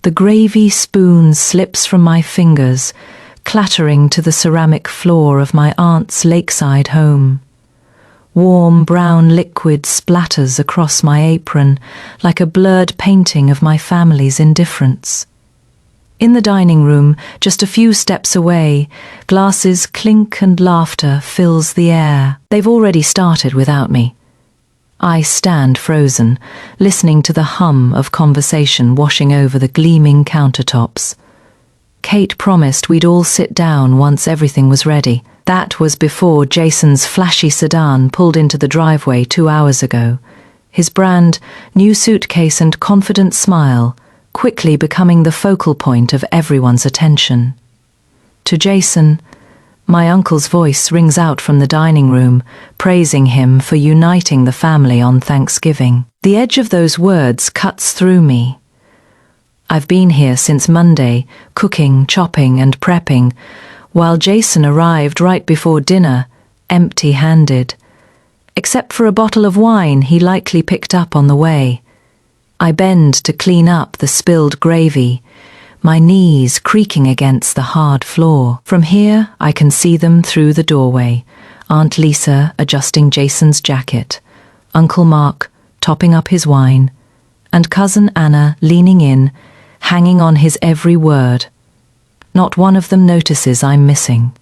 The gravy spoon slips from my fingers, clattering to the ceramic floor of my aunt's lakeside home. Warm brown liquid splatters across my apron like a blurred painting of my family's indifference. In the dining room, just a few steps away, glasses clink and laughter fills the air. They've already started without me. I stand frozen, listening to the hum of conversation washing over the gleaming countertops. Kate promised we'd all sit down once everything was ready. That was before Jason's flashy sedan pulled into the driveway 2 hours ago, his brand new suitcase and confident smile quickly becoming the focal point of everyone's attention. To Jason, my uncle's voice rings out from the dining room, praising him for uniting the family on Thanksgiving. The edge of those words cuts through me. I've been here since Monday, cooking, chopping, and prepping, while Jason arrived right before dinner, empty-handed. Except for a bottle of wine he likely picked up on the way. I bend to clean up the spilled gravy, my knees creaking against the hard floor. From here, I can see them through the doorway. Aunt Lisa adjusting Jason's jacket, Uncle Mark topping up his wine, and Cousin Anna leaning in, hanging on his every word. Not one of them notices I'm missing.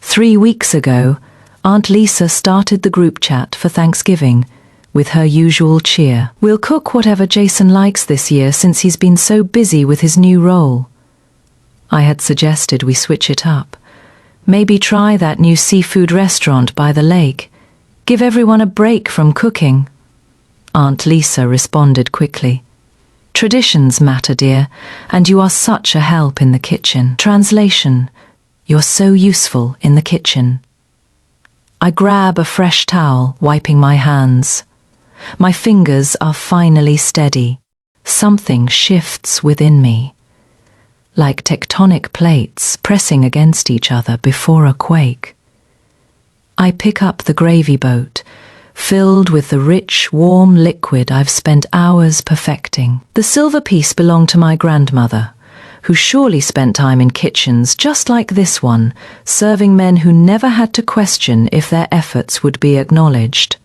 3 weeks ago, Aunt Lisa started the group chat for Thanksgiving, with her usual cheer. We'll cook whatever Jason likes this year since he's been so busy with his new role. I had suggested we switch it up. Maybe try that new seafood restaurant by the lake. Give everyone a break from cooking. Aunt Lisa responded quickly. Traditions matter, dear, and you are such a help in the kitchen. Translation: you're so useful in the kitchen. I grab a fresh towel, wiping my hands. My fingers are finally steady. Something shifts within me, like tectonic plates pressing against each other before a quake. I pick up the gravy boat, filled with the rich, warm liquid I've spent hours perfecting. The silver piece belonged to my grandmother, who surely spent time in kitchens just like this one, serving men who never had to question if their efforts would be acknowledged.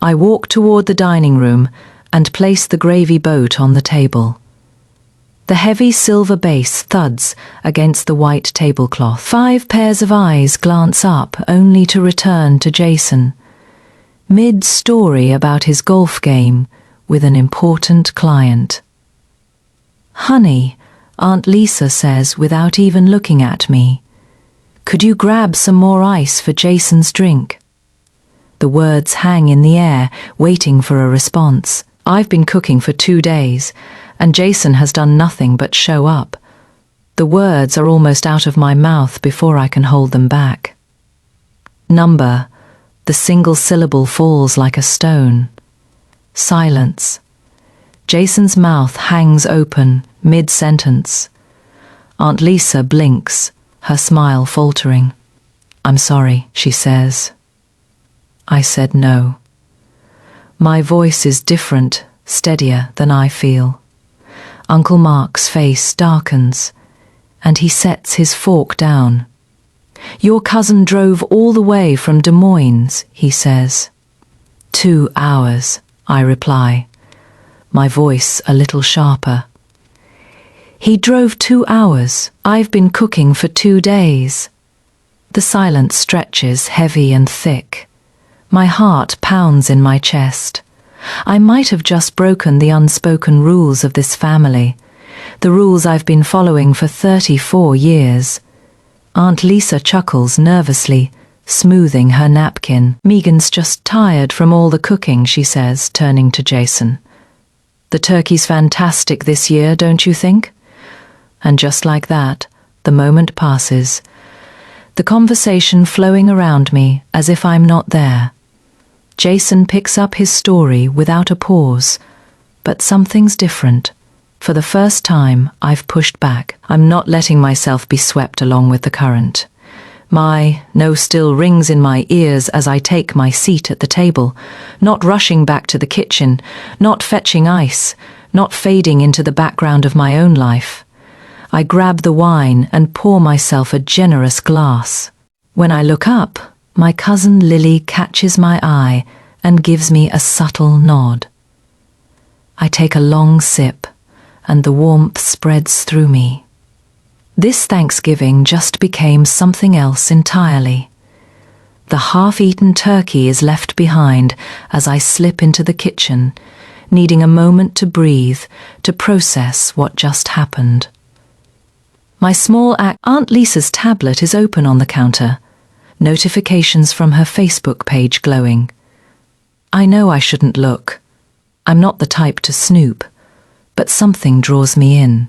I walk toward the dining room and place the gravy boat on the table. The heavy silver base thuds against the white tablecloth. 5 pairs of eyes glance up, only to return to Jason, mid-story about his golf game with an important client. "Honey," Aunt Lisa says without even looking at me, "could you grab some more ice for Jason's drink?" The words hang in the air, waiting for a response. I've been cooking for 2 days, and Jason has done nothing but show up. The words are almost out of my mouth before I can hold them back. Number. The single syllable falls like a stone. Silence. Jason's mouth hangs open, mid-sentence. Aunt Lisa blinks, her smile faltering. "I'm sorry," she says. I said no. My voice is different, steadier than I feel. Uncle Mark's face darkens, and he sets his fork down. "Your cousin drove all the way from Des Moines," he says. 2 hours, I reply, my voice a little sharper. "He drove 2 hours. I've been cooking for 2 days. The silence stretches heavy and thick. My heart pounds in my chest. I might have just broken the unspoken rules of this family, the rules I've been following for 34 years. Aunt Lisa chuckles nervously, smoothing her napkin. "Megan's just tired from all the cooking," she says, turning to Jason. "The turkey's fantastic this year, don't you think?" And just like that, the moment passes, the conversation flowing around me as if I'm not there. Jason picks up his story without a pause, but something's different. For the first time, I've pushed back. I'm not letting myself be swept along with the current. My no still rings in my ears as I take my seat at the table, not rushing back to the kitchen, not fetching ice, not fading into the background of my own life. I grab the wine and pour myself a generous glass. When I look up, my cousin Lily catches my eye and gives me a subtle nod. I take a long sip, and the warmth spreads through me. This Thanksgiving just became something else entirely. The half-eaten turkey is left behind as I slip into the kitchen, needing a moment to breathe, to process what just happened. My small Aunt Lisa's tablet is open on the counter, notifications from her Facebook page glowing. I know I shouldn't look. I'm not the type to snoop, but something draws me in.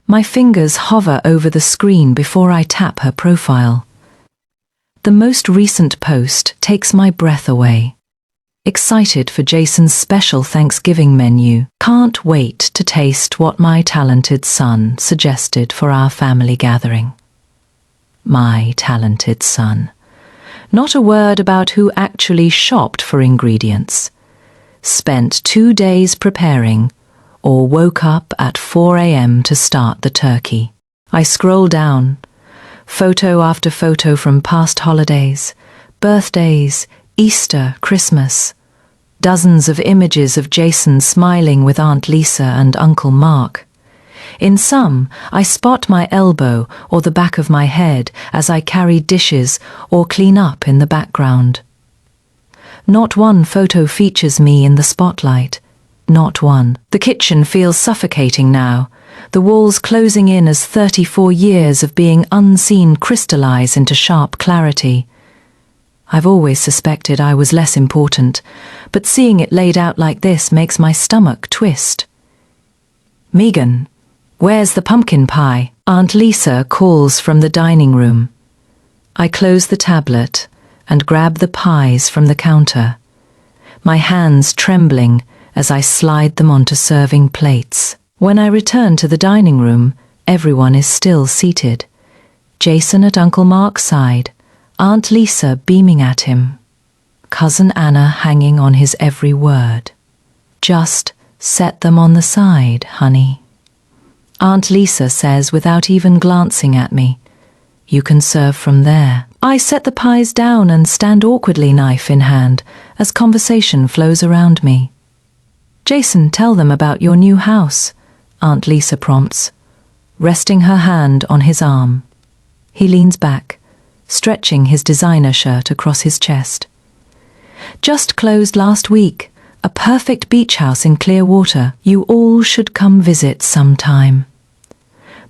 My fingers hover over the screen before I tap her profile. The most recent post takes my breath away. Excited for Jason's special Thanksgiving menu. Can't wait to taste what my talented son suggested for our family gathering. My talented son. Not a word about who actually shopped for ingredients. Spent 2 days preparing, or woke up at 4 a.m. to start the turkey. I scroll down, photo after photo from past holidays, birthdays, Easter, Christmas. Dozens of images of Jason smiling with Aunt Lisa and Uncle Mark. In some, I spot my elbow or the back of my head as I carry dishes or clean up in the background. Not one photo features me in the spotlight. Not one. The kitchen feels suffocating now, the walls closing in as 34 years of being unseen crystallize into sharp clarity. I've always suspected I was less important, but seeing it laid out like this makes my stomach twist. Megan, where's the pumpkin pie? Aunt Lisa calls from the dining room. I close the tablet and grab the pies from the counter, my hands trembling as I slide them onto serving plates. When I return to the dining room, everyone is still seated. Jason at Uncle Mark's side, Aunt Lisa beaming at him, Cousin Anna hanging on his every word. Just set them on the side, honey. Aunt Lisa says without even glancing at me, you can serve from there. I set the pies down and stand awkwardly knife in hand as conversation flows around me. Jason, tell them about your new house, Aunt Lisa prompts, resting her hand on his arm. He leans back, stretching his designer shirt across his chest. Just closed last week, a perfect beach house in Clearwater. You all should come visit sometime.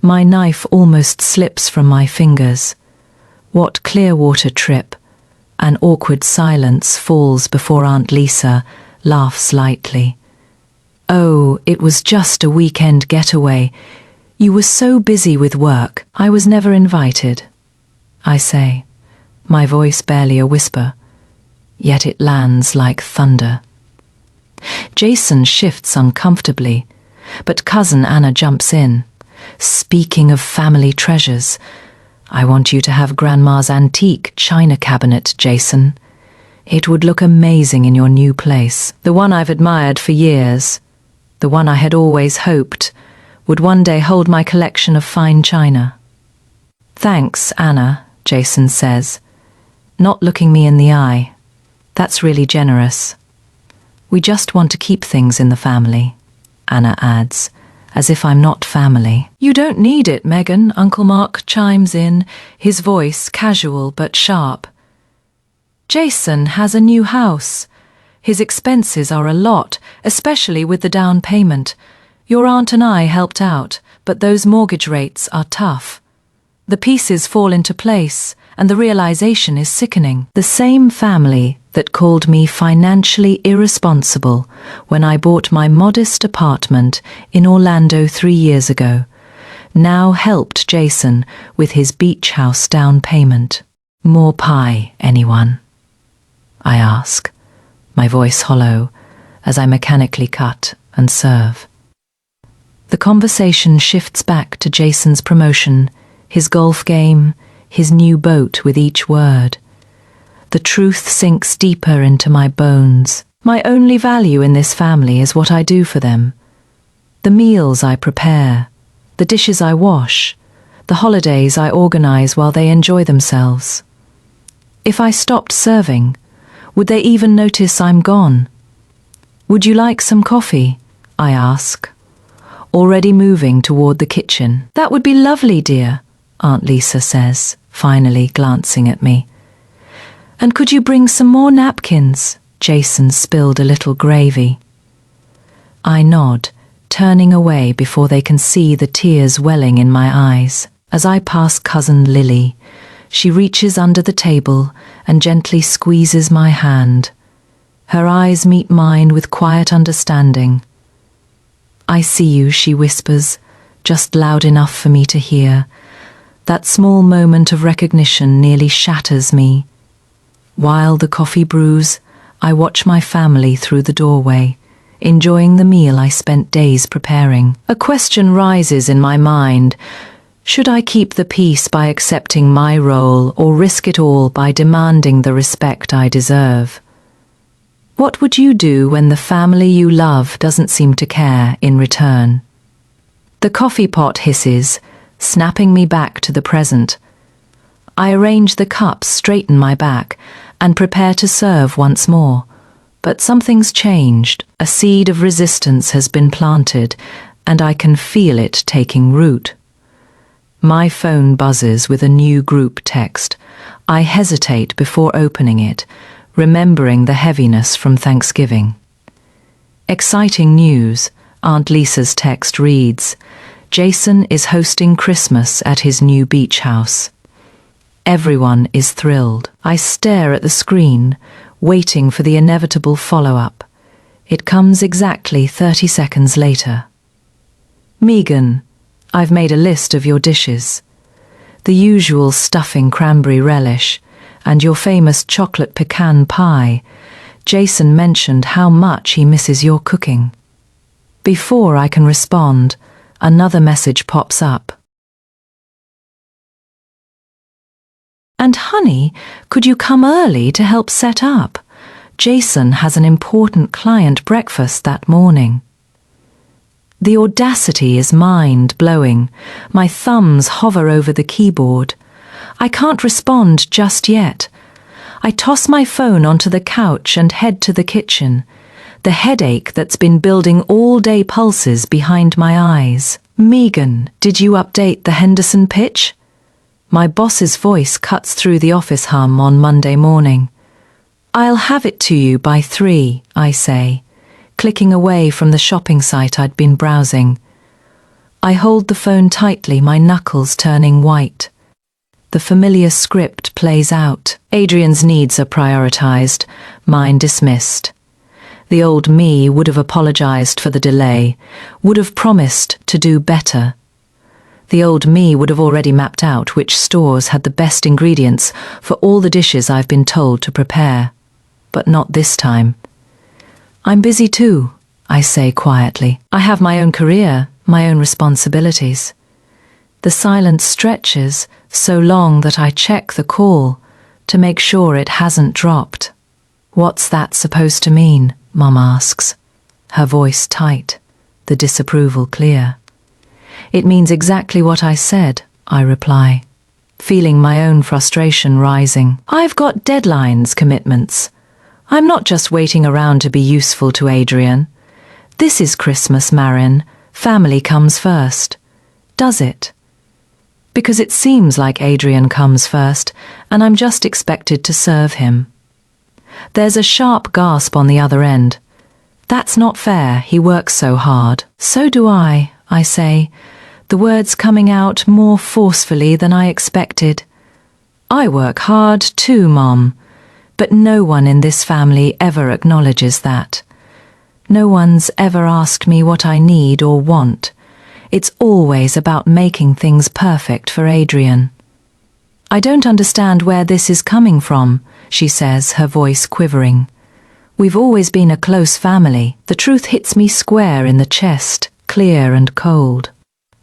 My knife almost slips from my fingers. What Clearwater trip? An awkward silence falls before Aunt Lisa laughs lightly. Oh, it was just a weekend getaway. You were so busy with work, I was never invited. I say, my voice barely a whisper, yet it lands like thunder. Jason shifts uncomfortably, but Cousin Anna jumps in. Speaking of family treasures, I want you to have Grandma's antique china cabinet, Jason. It would look amazing in your new place. The one I've admired for years, the one I had always hoped would one day hold my collection of fine china. Thanks, Anna, Jason says, not looking me in the eye. That's really generous. We just want to keep things in the family, Anna adds, as if I'm not family. You don't need it, Megan, Uncle Mark chimes in, his voice casual but sharp. Jason has a new house. His expenses are a lot, especially with the down payment. Your aunt and I helped out, but those mortgage rates are tough. The pieces fall into place, and the realization is sickening. The same family that called me financially irresponsible when I bought my modest apartment in Orlando 3 years ago, now helped Jason with his beach house down payment. More pie, anyone? I ask, my voice hollow, as I mechanically cut and serve. The conversation shifts back to Jason's promotion, his golf game, his new boat with each word. The truth sinks deeper into my bones. My only value in this family is what I do for them, The meals I prepare, the dishes I wash, the holidays I organize while they enjoy themselves. If I stopped serving, would they even notice I'm gone? Would you like some coffee? I ask, already moving toward the kitchen. That would be lovely, dear, Aunt Lisa says, finally glancing at me. And could you bring some more napkins? Jason spilled a little gravy. I nod, turning away before they can see the tears welling in my eyes. As I pass Cousin Lily, she reaches under the table and gently squeezes my hand. Her eyes meet mine with quiet understanding. I see you, she whispers, just loud enough for me to hear. That small moment of recognition nearly shatters me. While the coffee brews, I watch my family through the doorway, enjoying the meal I spent days preparing. A question rises in my mind. Should I keep the peace by accepting my role or risk it all by demanding the respect I deserve? What would you do when the family you love doesn't seem to care in return? The coffee pot hisses, snapping me back to the present. I arrange the cups, straighten my back, and prepare to serve once more. But something's changed. A seed of resistance has been planted, and I can feel it taking root. My phone buzzes with a new group text. I hesitate before opening it, remembering the heaviness from Thanksgiving. Exciting news, Aunt Lisa's text reads. Jason is hosting Christmas at his new beach house. Everyone is thrilled. I stare at the screen, waiting for the inevitable follow-up. It comes exactly 30 seconds later. Megan, I've made a list of your dishes. The usual stuffing cranberry relish, and your famous chocolate pecan pie. Jason mentioned how much he misses your cooking. Before I can respond, another message pops up. And honey, could you come early to help set up? Jason has an important client breakfast that morning. The audacity is mind-blowing. My thumbs hover over the keyboard. I can't respond just yet. I toss my phone onto the couch and head to the kitchen. The headache that's been building all day pulses behind my eyes. Megan, did you update the Henderson pitch? My boss's voice cuts through the office hum on Monday morning. I'll have it to you by 3, I say, clicking away from the shopping site I'd been browsing. I hold the phone tightly, my knuckles turning white. The familiar script plays out. Adrian's needs are prioritized, mine dismissed. The old me would have apologized for the delay, would have promised to do better. The old me would have already mapped out which stores had the best ingredients for all the dishes I've been told to prepare. But not this time. I'm busy too, I say quietly. I have my own career, my own responsibilities. The silence stretches so long that I check the call to make sure it hasn't dropped. What's that supposed to mean? Mum asks, her voice tight, the disapproval clear. It means exactly what I said, I reply, feeling my own frustration rising. I've got deadlines, commitments. I'm not just waiting around to be useful to Adrian. This is Christmas, Marin. Family comes first. Does it? Because it seems like Adrian comes first, and I'm just expected to serve him. There's a sharp gasp on the other end. That's not fair, he works so hard. So do I say, the words coming out more forcefully than I expected. I work hard too, Mom, but no one in this family ever acknowledges that. No one's ever asked me what I need or want. It's always about making things perfect for Adrian. I don't understand where this is coming from, she says, her voice quivering. We've always been a close family. The truth hits me square in the chest, clear and cold.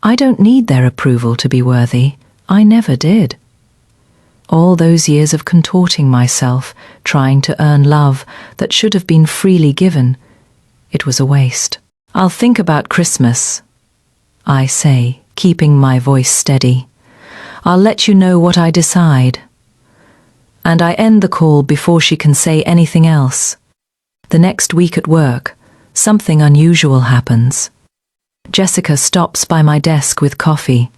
I don't need their approval to be worthy. I never did. All those years of contorting myself, trying to earn love that should have been freely given, it was a waste. I'll think about Christmas, I say, keeping my voice steady. I'll let you know what I decide. And I end the call before she can say anything else. The next week at work, something unusual happens. Jessica stops by my desk with coffee.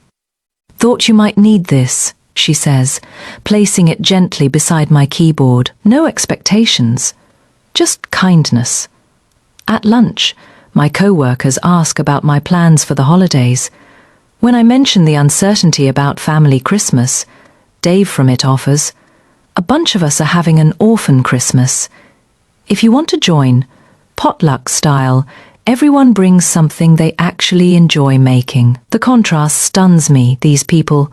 "Thought you might need this," she says, placing it gently beside my keyboard. No expectations, just kindness. At lunch, my co-workers ask about my plans for the holidays. When I mention the uncertainty about family Christmas, Dave from It offers, "A bunch of us are having an orphan Christmas. If you want to join, potluck style, everyone brings something they actually enjoy making." The contrast stuns me. These people,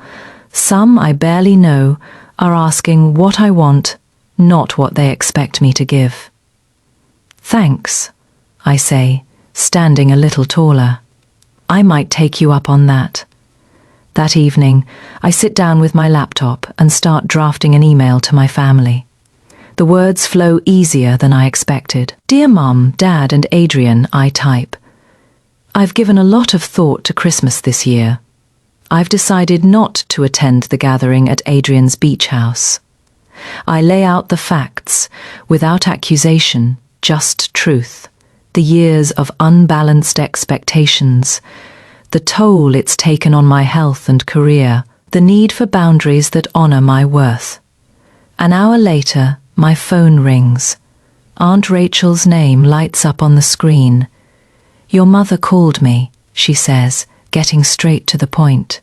some I barely know, are asking what I want, not what they expect me to give. "Thanks," I say, standing a little taller. "I might take you up on that." That evening, I sit down with my laptop and start drafting an email to my family. The words flow easier than I expected. "Dear Mom, Dad and Adrian," I type. "I've given a lot of thought to Christmas this year. I've decided not to attend the gathering at Adrian's beach house." I lay out the facts, without accusation, just truth. The years of unbalanced expectations, the toll it's taken on my health and career, the need for boundaries that honor my worth. An hour later, my phone rings. Aunt Rachel's name lights up on the screen. "Your mother called me," she says, getting straight to the point.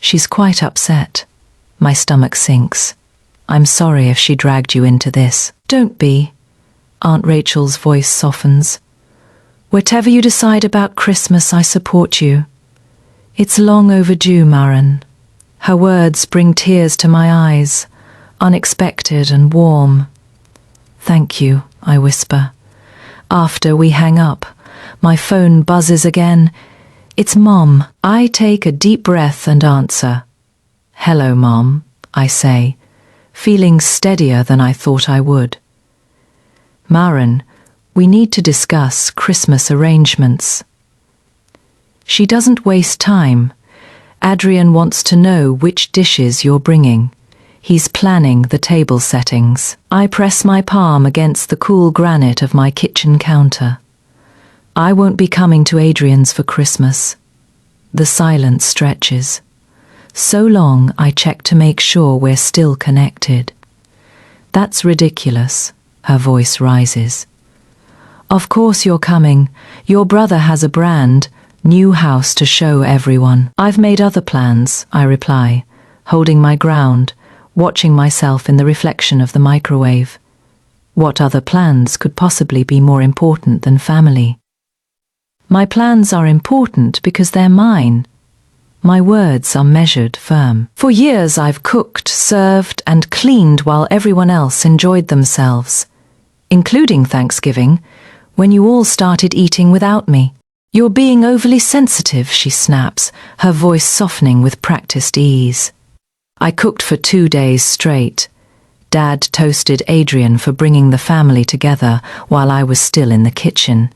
"She's quite upset." My stomach sinks. "I'm sorry if she dragged you into this." "Don't be." Aunt Rachel's voice softens. "Whatever you decide about Christmas, I support you. It's long overdue, Maren." Her words bring tears to my eyes, unexpected and warm. "Thank you," I whisper. After we hang up, my phone buzzes again. It's Mom. I take a deep breath and answer. "Hello, Mom," I say, feeling steadier than I thought I would. "Maren, we need to discuss Christmas arrangements." She doesn't waste time. "Adrian wants to know which dishes you're bringing. He's planning the table settings." I press my palm against the cool granite of my kitchen counter. "I won't be coming to Adrian's for Christmas." The silence stretches. So long I check to make sure we're still connected. "That's ridiculous." Her voice rises. "Of course you're coming. Your brother has a brand new house to show everyone." "I've made other plans," I reply, holding my ground, watching myself in the reflection of the microwave. What other plans could possibly be more important than family? My plans are important because they're mine. My words are measured, firm. For years I've cooked, served, and cleaned while everyone else enjoyed themselves, including Thanksgiving, when you all started eating without me. "You're being overly sensitive," she snaps, her voice softening with practiced ease. I cooked for 2 days straight. Dad toasted Adrian for bringing the family together while I was still in the kitchen.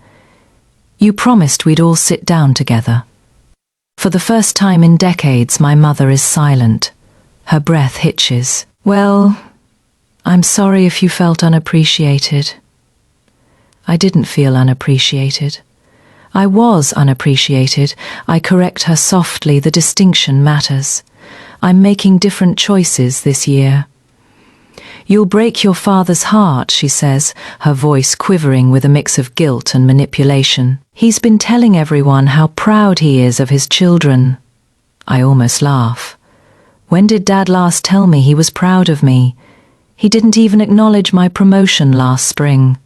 "You promised we'd all sit down together." For the first time in decades, my mother is silent. Her breath hitches. "Well, I'm sorry if you felt unappreciated." I didn't feel unappreciated. I was unappreciated. I correct her softly. The distinction matters. I'm making different choices this year. "You'll break your father's heart," she says, her voice quivering with a mix of guilt and manipulation. "He's been telling everyone how proud he is of his children." I almost laugh. When did Dad last tell me he was proud of me? He didn't even acknowledge my promotion last spring.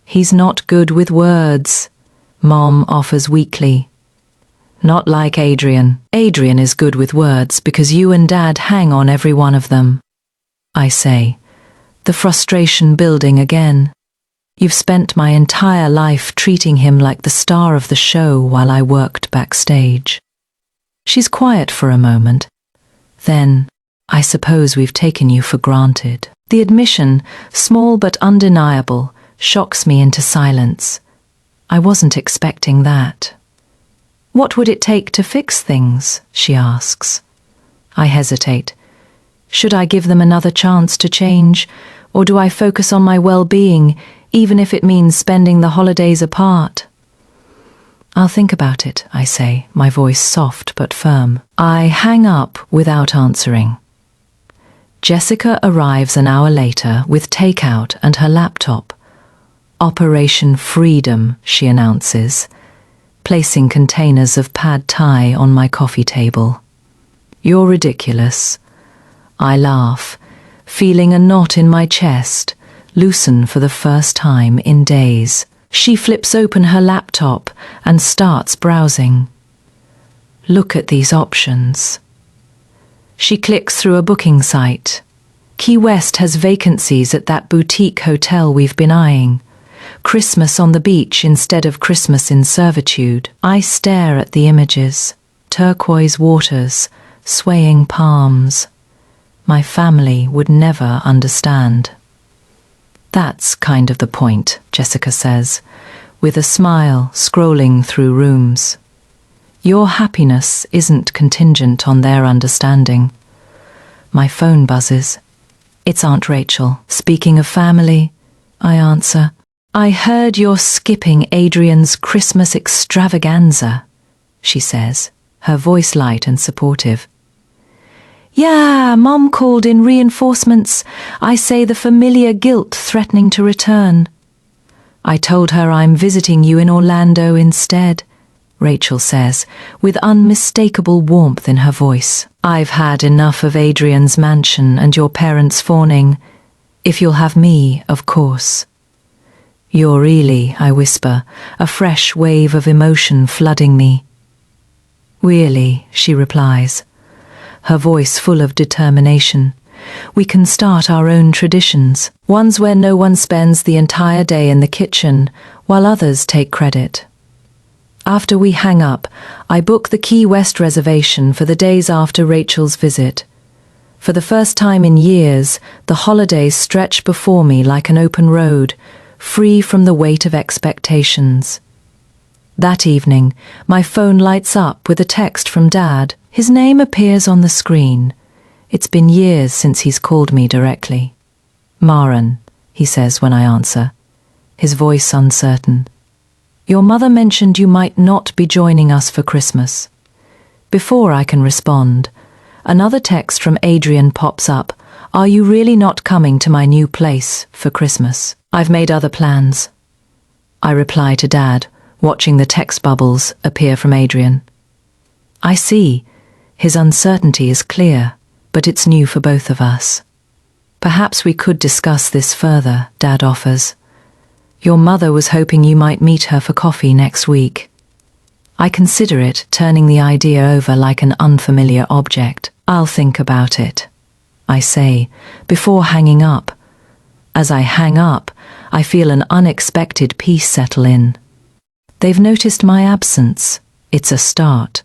"He's not good with words," Mom offers weakly. "Not like Adrian. Adrian is good with words because you and Dad hang on every one of them," I say, the frustration building again. "You've spent my entire life treating him like the star of the show while I worked backstage." She's quiet for a moment. Then, "I suppose we've taken you for granted." The admission, small but undeniable, shocks me into silence. I wasn't expecting that. What would it take to fix things? She asks. I hesitate. Should I give them another chance to change, or do I focus on my well-being, even if it means spending the holidays apart? I'll think about it, I say, my voice soft but firm. I hang up without answering. Jessica arrives an hour later with takeout and her laptop. Operation Freedom, she announces, placing containers of pad thai on my coffee table. You're ridiculous. I laugh, feeling a knot in my chest loosen for the first time in days. She flips open her laptop and starts browsing. Look at these options. She clicks through a booking site. Key West has vacancies at that boutique hotel we've been eyeing. Christmas on the beach instead of Christmas in servitude. I stare at the images. Turquoise waters, swaying palms. My family would never understand. That's kind of the point, Jessica says, with a smile scrolling through rooms. Your happiness isn't contingent on their understanding. My phone buzzes. It's Aunt Rachel. Speaking of family, I answer. I heard you're skipping Adrian's Christmas extravaganza, she says, her voice light and supportive. Yeah, Mom called in reinforcements. I say the familiar guilt threatening to return. I told her I'm visiting you in Orlando instead, Rachel says, with unmistakable warmth in her voice. I've had enough of Adrian's mansion and your parents' fawning. If you'll have me, of course. You're really, I whisper, a fresh wave of emotion flooding me. Really, she replies, her voice full of determination. We can start our own traditions, ones where no one spends the entire day in the kitchen, while others take credit. After we hang up, I book the Key West reservation for the days after Rachel's visit. For the first time in years, the holidays stretch before me like an open road, free from the weight of expectations. That evening, my phone lights up with a text from Dad. His name appears on the screen. It's been years since he's called me directly. Maren, he says when I answer, his voice uncertain. Your mother mentioned you might not be joining us for Christmas. Before I can respond, another text from Adrian pops up. Are you really not coming to my new place for Christmas? I've made other plans. I reply to Dad, watching the text bubbles appear from Adrian. I see. His uncertainty is clear, but it's new for both of us. Perhaps we could discuss this further, Dad offers. Your mother was hoping you might meet her for coffee next week. I consider it, turning the idea over like an unfamiliar object. I'll think about it, I say, before hanging up. As I hang up, I feel an unexpected peace settle in. They've noticed my absence. It's a start.